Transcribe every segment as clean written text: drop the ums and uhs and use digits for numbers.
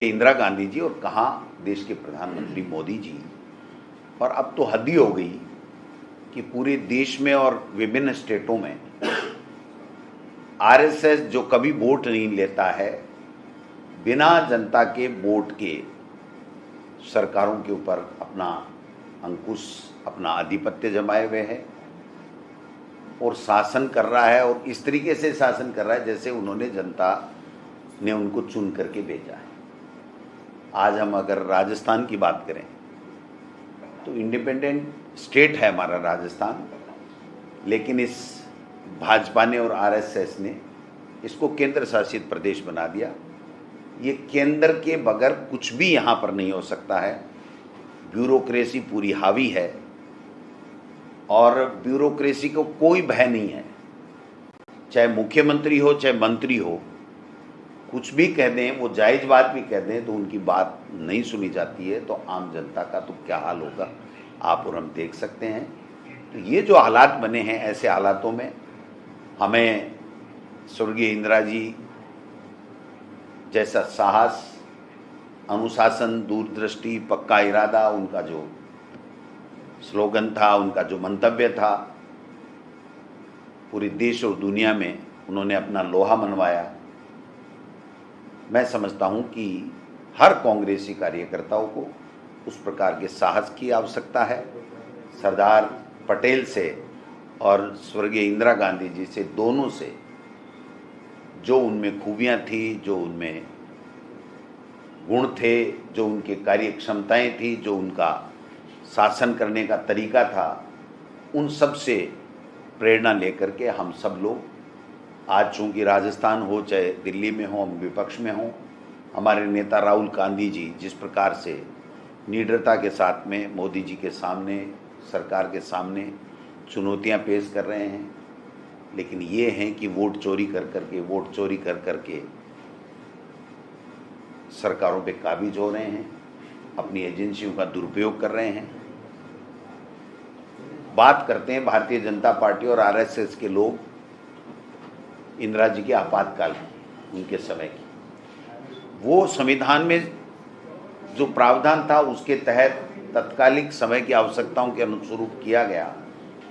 इंदिरा गांधी जी और कहाँ देश के प्रधानमंत्री मोदी जी। और अब तो हद ही हो गई कि पूरे देश में और विभिन्न स्टेटों में आरएसएस जो कभी वोट नहीं लेता है, बिना जनता के वोट के सरकारों के ऊपर अपना अंकुश, अपना आधिपत्य जमाए हुए है और शासन कर रहा है। और इस तरीके से शासन कर रहा है जैसे उन्होंने जनता ने उनको चुन करके भेजा है। आज हम अगर राजस्थान की बात करें तो इंडिपेंडेंट स्टेट है हमारा राजस्थान, लेकिन इस भाजपा ने और आरएसएस ने इसको केंद्र शासित प्रदेश बना दिया। ये केंद्र के बगैर कुछ भी यहाँ पर नहीं हो सकता है। ब्यूरोक्रेसी पूरी हावी है और ब्यूरोक्रेसी को कोई भय नहीं है। चाहे मुख्यमंत्री हो चाहे मंत्री हो, कुछ भी कह दें, वो जायज़ बात भी कह दें तो उनकी बात नहीं सुनी जाती है। तो आम जनता का तो क्या हाल होगा आप और हम देख सकते हैं। तो ये जो हालात बने हैं, ऐसे हालातों में हमें स्वर्गीय इंदिरा जी जैसा साहस, अनुशासन, दूरदृष्टि, पक्का इरादा, उनका जो स्लोगन था, उनका जो मंतव्य था, पूरे देश और दुनिया में उन्होंने अपना लोहा मनवाया। मैं समझता हूं कि हर कांग्रेसी कार्यकर्ताओं को उस प्रकार के साहस की आवश्यकता है। सरदार पटेल से और स्वर्गीय इंदिरा गांधी जी से, दोनों से जो उनमें खूबियां थी, जो उनमें गुण थे, जो उनके कार्य क्षमताएं थी, जो उनका शासन करने का तरीका था, उन सब से प्रेरणा लेकर के हम सब लोग आज, चूँकि राजस्थान हो चाहे दिल्ली में हो, हम विपक्ष में हों, हमारे नेता राहुल गांधी जी जिस प्रकार से निडरता के साथ में मोदी जी के सामने, सरकार के सामने चुनौतियां पेश कर रहे हैं, लेकिन ये हैं कि वोट चोरी कर करके सरकारों पे काबिज हो रहे हैं, अपनी एजेंसियों का दुरुपयोग कर रहे हैं। बात करते हैं भारतीय जनता पार्टी और आरएसएस के लोग इंदिरा जी के आपातकाल की, उनके समय की। वो संविधान में जो प्रावधान था उसके तहत तत्कालिक समय की आवश्यकताओं के अनुरूप किया गया।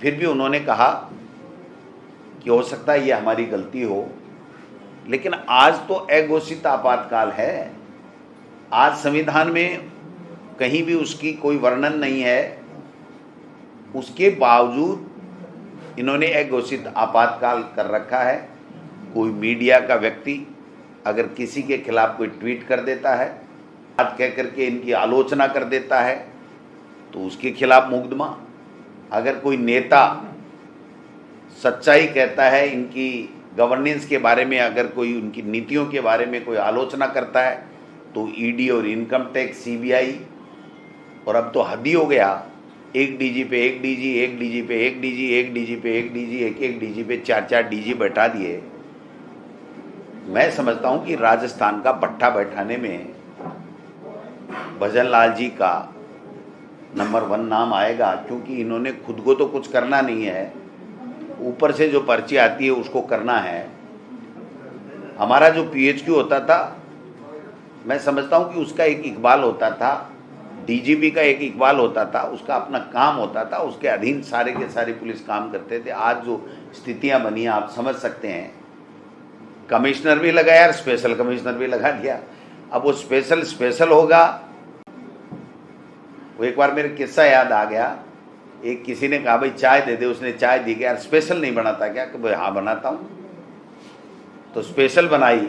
फिर भी उन्होंने कहा कि हो सकता है ये हमारी गलती हो, लेकिन आज तो अघोषित आपातकाल है। आज संविधान में कहीं भी उसकी कोई वर्णन नहीं है, उसके बावजूद इन्होंने अघोषित आपातकाल कर रखा है। कोई मीडिया का व्यक्ति अगर किसी के खिलाफ कोई ट्वीट कर देता है, बात कह करके इनकी आलोचना कर देता है, तो उसके खिलाफ मुकदमा। अगर कोई नेता सच्चाई कहता है, इनकी गवर्नेंस के बारे में, अगर कोई उनकी नीतियों के बारे में कोई आलोचना करता है, तो ईडी और इनकम टैक्स, सीबीआई, और अब तो हद ही हो गया, एक डीजी पे एक डीजी, एक डीजी पे एक डीजी, एक डीजी पे एक डीजी, एक डीजी पे चार डीजी बैठा दिए। मैं समझता हूं कि राजस्थान का भट्ठा बैठाने में भजन लाल जी का नंबर 1 नाम आएगा, क्योंकि इन्होंने खुद को तो कुछ करना नहीं है, ऊपर से जो पर्ची आती है उसको करना है। हमारा जो पीएचक्यू होता था, मैं समझता हूं कि उसका एक इकबाल होता था, डीजीपी का एक इकबाल होता था, उसका अपना काम होता था, उसके अधीन सारे के सारे पुलिस काम करते थे। आज जो स्थितियां बनी हैं आप समझ सकते हैं। कमिश्नर भी लगाया और स्पेशल कमिश्नर भी लगा दिया। अब वो स्पेशल होगा। वो एक बार मेरे किस्सा याद आ गया, एक किसी ने कहा भाई चाय दे दे, उसने चाय दी, यार स्पेशल नहीं बनाता क्या? कि भाई हाँ बनाता हूँ। तो स्पेशल बनाई,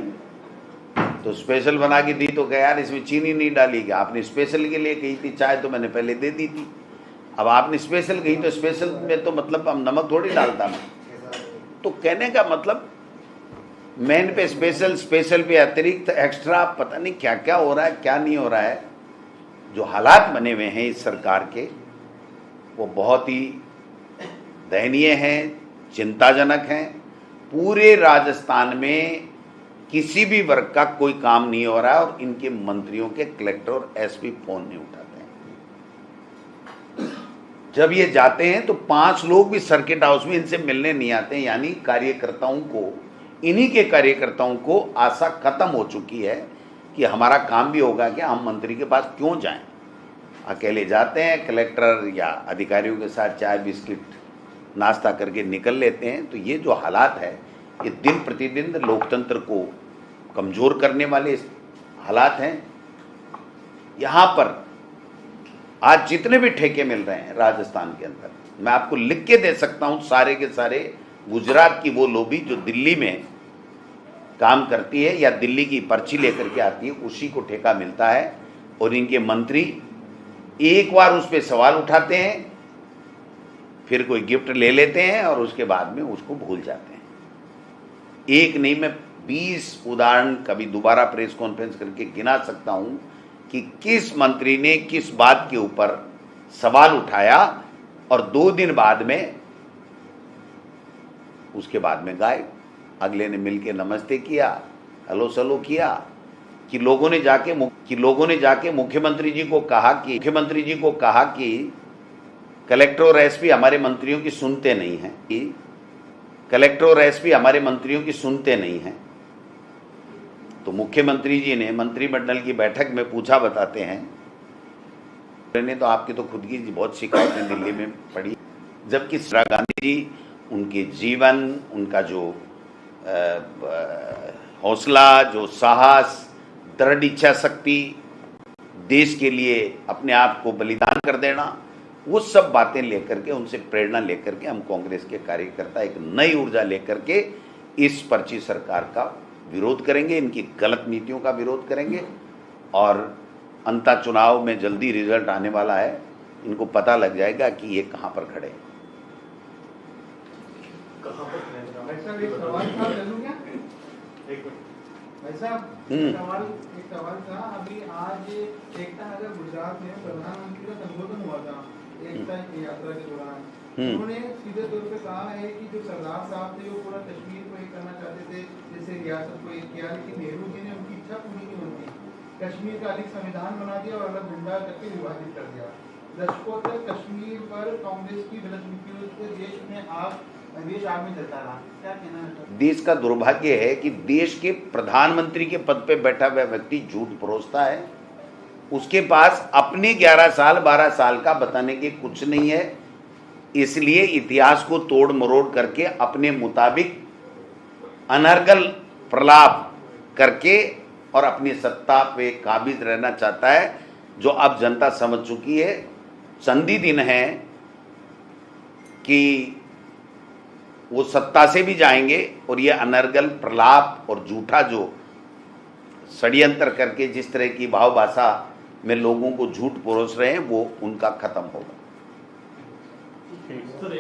तो स्पेशल बना के दी, तो क्या यार इसमें चीनी नहीं डाली क्या? आपने स्पेशल के लिए कही थी, चाय तो मैंने पहले दे दी थी। अब आपने स्पेशल कही तो स्पेशल में तो मतलब हम नमक थोड़ी डालता मैं। तो कहने का मतलब मेन पे स्पेशल, स्पेशल पे अतिरिक्त, एक्स्ट्रा, पता नहीं क्या क्या हो रहा है, क्या नहीं हो रहा है। जो हालात बने हुए हैं इस सरकार के, वो बहुत ही दयनीय हैं, चिंताजनक हैं। पूरे राजस्थान में किसी भी वर्ग का कोई काम नहीं हो रहा है और इनके मंत्रियों के कलेक्टर और एसपी फोन नहीं उठाते हैं। जब ये जाते हैं तो 5 लोग भी सर्किट हाउस में इनसे मिलने नहीं आते हैं। यानी कार्यकर्ताओं को, इन्हीं के कार्यकर्ताओं को आशा खत्म हो चुकी है कि हमारा काम भी होगा कि हम मंत्री के पास क्यों जाएं। अकेले जाते हैं, कलेक्टर या अधिकारियों के साथ चाय बिस्किट नाश्ता करके निकल लेते हैं। तो ये जो हालात है, ये दिन प्रतिदिन लोकतंत्र को कमज़ोर करने वाले हालात हैं। यहाँ पर आज जितने भी ठेके मिल रहे हैं राजस्थान के अंदर, मैं आपको लिख के दे सकता हूँ, सारे के सारे गुजरात की वो लोबी जो दिल्ली में काम करती है या दिल्ली की पर्ची लेकर के आती है, उसी को ठेका मिलता है। और इनके मंत्री एक बार उस पर सवाल उठाते हैं, फिर कोई गिफ्ट ले लेते हैं और उसके बाद में उसको भूल जाते हैं। एक नहीं, मैं 20 उदाहरण कभी दोबारा प्रेस कॉन्फ्रेंस करके गिना सकता हूं कि किस मंत्री ने किस बात के ऊपर सवाल उठाया और 2 दिन बाद में उसके बाद में गायब। अगले ने मिलके नमस्ते किया, हेलो सलो किया कि लोगों ने जाके मुख्यमंत्री जी को कहा कि कलेक्टर और एसपी हमारे मंत्रियों की सुनते नहीं हैं, कि कलेक्टर और एसपी हमारे मंत्रियों की सुनते नहीं हैं। तो मुख्यमंत्री जी ने मंत्रिमंडल की बैठक में पूछा, बताते हैं, ने तो आपकी तो खुद की बहुत शिकायतें दिल्ली में पड़ी, जबकि इंदिरा गांधी जी, उनके जीवन, उनका जो हौसला, जो साहस, दृढ़ इच्छा शक्ति, देश के लिए अपने आप को बलिदान कर देना, वो सब बातें लेकर के, उनसे प्रेरणा लेकर के हम कांग्रेस के कार्यकर्ता एक नई ऊर्जा लेकर के इस पर्ची सरकार का विरोध करेंगे, इनकी गलत नीतियों का विरोध करेंगे। और अंता चुनाव में जल्दी रिजल्ट आने वाला है, इनको पता लग जाएगा कि ये कहाँ पर खड़े हैं। एक सवाल था, अभी आज एकता नगर गुजरात में प्रधानमंत्री का संबोधन हुआ था एकता यात्रा के दौरान। उन्होंने सीधे तौर पे कहा है कि जो सरदार साहब थे वो पूरा कश्मीर को एक करना चाहते थे, जैसे रियासत को एक किया, लेकिन नेहरू जी ने उनकी इच्छा पूरी नहीं होती, कश्मीर का अधिक संविधान बना दिया और अलग गुंडा करके विभाजित कर दिया। दशकों तक कश्मीर पर कांग्रेस की गलत नीतियों से देश आग में जलता रहा। क्या कहना है? देश का दुर्भाग्य है कि देश के प्रधानमंत्री के पद पे बैठा हुआ व्यक्ति झूठ परोसता है, उसके पास अपने 11 साल 12 साल का बताने के कुछ नहीं है, इसलिए इतिहास को तोड़ मरोड़ करके अपने मुताबिक अनर्गल प्रलाप करके और अपनी सत्ता पे काबिज रहना चाहता है, जो अब जनता समझ चुकी है। संधि दिन है कि वो सत्ता से भी जाएंगे और ये अनर्गल प्रलाप और झूठा जो षड्यंत्र करके जिस तरह की भाव भाषा में लोगों को झूठ परोस रहे हैं, वो उनका खत्म होगा। सर,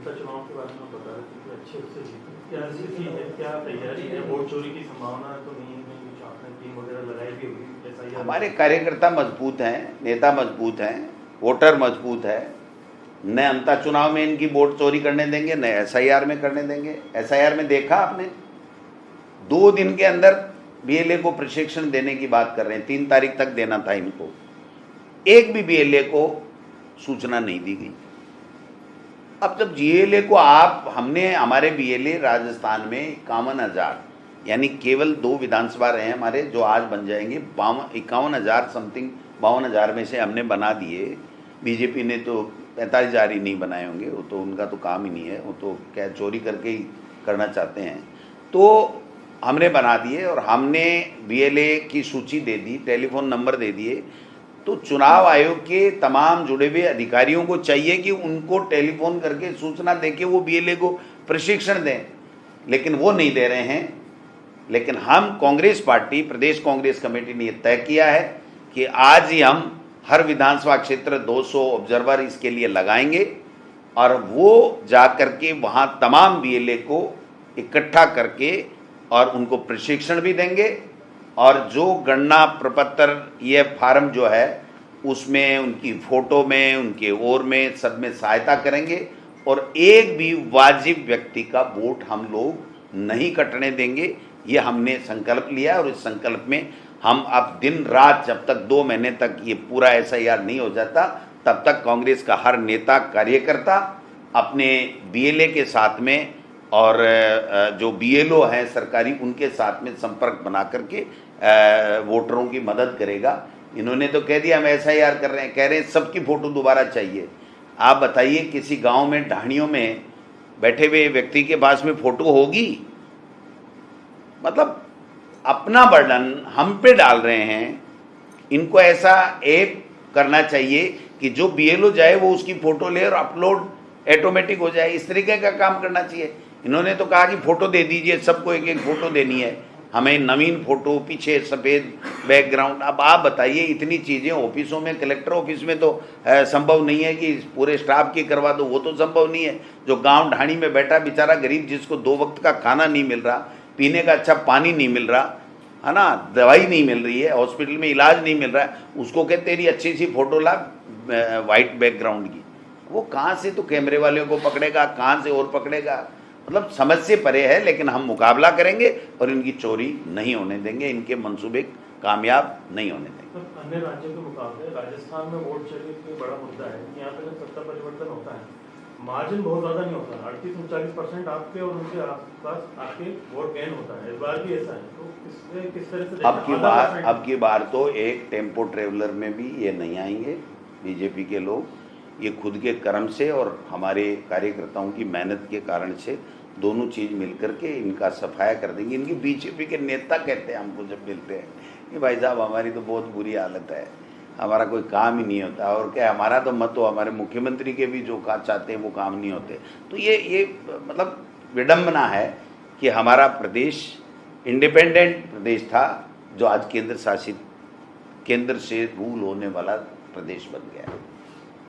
चुनाव के बारे में बता रहे थे कि अच्छे से क्या स्थिति है, क्या तैयारी है, वोट चोरी की संभावना तो नहीं है, कुछ आपने टीम वगैरह लगाई भी होगी? ऐसा ही हमारे कार्यकर्ता मजबूत हैं, नेता मजबूत हैं, वोटर मजबूत है। न अंता चुनाव में इनकी वोट चोरी करने देंगे, न एसआईआर में करने देंगे। एसआईआर में देखा आपने, 2 दिन के अंदर बीएलए को प्रशिक्षण देने की बात कर रहे हैं, 3 तारीख तक देना था इनको, एक भी बीएलए को सूचना नहीं दी गई। अब जब बीएलए को हमने हमारे बीएलए राजस्थान में 51,000, यानी केवल 2 विधानसभा रहे हैं हमारे, जो आज बन जाएंगे 51,000 समथिंग, 52,000 में से हमने बना दिए। बीजेपी ने तो 45,000 ही नहीं बनाए होंगे, वो तो उनका तो काम ही नहीं है, वो तो क्या चोरी करके ही करना चाहते हैं। तो हमने बना दिए और हमने बीएलए की सूची दे दी, टेलीफोन नंबर दे दिए। तो चुनाव आयोग के तमाम जुड़े हुए अधिकारियों को चाहिए कि उनको टेलीफोन करके सूचना देके वो बीएलए को प्रशिक्षण दें, लेकिन वो नहीं दे रहे हैं। लेकिन हम कांग्रेस पार्टी, प्रदेश कांग्रेस कमेटी ने तय किया है कि आज ही हम हर विधानसभा क्षेत्र 200 ऑब्जर्वर इसके लिए लगाएंगे और वो जा करके वहाँ तमाम बीएलए को इकट्ठा करके और उनको प्रशिक्षण भी देंगे। और जो गणना प्रपत्र, ये फार्म जो है, उसमें उनकी फ़ोटो में, उनके ओर में, सब में सहायता करेंगे। और एक भी वाजिब व्यक्ति का वोट हम लोग नहीं कटने देंगे, ये हमने संकल्प लिया। और इस संकल्प में हम अब दिन रात, जब तक 2 महीने तक ये पूरा एसआईआर नहीं हो जाता, तब तक कांग्रेस का हर नेता कार्यकर्ता अपने बीएलए के साथ में और जो बीएलओ हैं सरकारी, उनके साथ में संपर्क बना करके वोटरों की मदद करेगा। इन्होंने तो कह दिया हम एसआईआर कर रहे हैं, कह रहे हैं सबकी फ़ोटो दोबारा चाहिए। आप बताइए किसी गांव में ढाणियों में बैठे हुए व्यक्ति के पास में फ़ोटो होगी? मतलब अपना बर्डन हम पे डाल रहे हैं। इनको ऐसा ऐप करना चाहिए कि जो बीएलओ जाए वो उसकी फ़ोटो ले और अपलोड ऑटोमेटिक हो जाए, इस तरीके का काम करना चाहिए। इन्होंने तो कहा कि फ़ोटो दे दीजिए, सबको एक एक फ़ोटो देनी है, हमें नवीन फ़ोटो, पीछे सफ़ेद बैकग्राउंड। अब आप बताइए इतनी चीज़ें ऑफिसों में, कलेक्टर ऑफिस में तो संभव नहीं है कि पूरे स्टाफ की करवा दो, वो तो संभव नहीं है। जो गांव ढाणी में बैठा बेचारा गरीब, जिसको 2 वक्त का खाना नहीं मिल रहा, पीने का अच्छा पानी नहीं मिल रहा है ना, दवाई नहीं मिल रही है, हॉस्पिटल में इलाज नहीं मिल रहा है, उसको कहते तेरी अच्छी सी फ़ोटो ला वाइट बैकग्राउंड की। वो कहाँ से तो कैमरे वाले को पकड़ेगा, कहाँ से और पकड़ेगा? मतलब समझ से परे है। लेकिन हम मुकाबला करेंगे और इनकी चोरी नहीं होने देंगे, इनके मंसूबे कामयाब नहीं होने देंगे। तो अन्य राज्यों के मुकाबले राजस्थान में वोट चोरी एक बड़ा मुद्दा है। यहाँ पे जब सत्ता परिवर्तन होता है, मार्जिन बहुत ज़्यादा नहीं होता, 38-39% आपके और उनके आसपास आपके वोट गेन होता है। इस बार भी ऐसा है, तो किस तरह से अब की बार तो एक टेम्पो ट्रेवलर में भी ये नहीं आएंगे बीजेपी के लोग। ये खुद के कर्म से और हमारे कार्यकर्ताओं की मेहनत के कारण से दोनों चीज़ मिलकर के इनका सफाया कर देंगे। इनकी बीजेपी के नेता कहते हैं हमको जब मिलते हैं कि भाई साहब हमारी तो बहुत बुरी हालत है, हमारा कोई काम ही नहीं होता, और क्या हमारा तो मत हो, हमारे मुख्यमंत्री के भी जो काम चाहते हैं वो काम नहीं होते। तो ये मतलब विडम्बना है कि हमारा प्रदेश इंडिपेंडेंट प्रदेश था, जो आज केंद्र से रूल होने वाला प्रदेश बन गया है।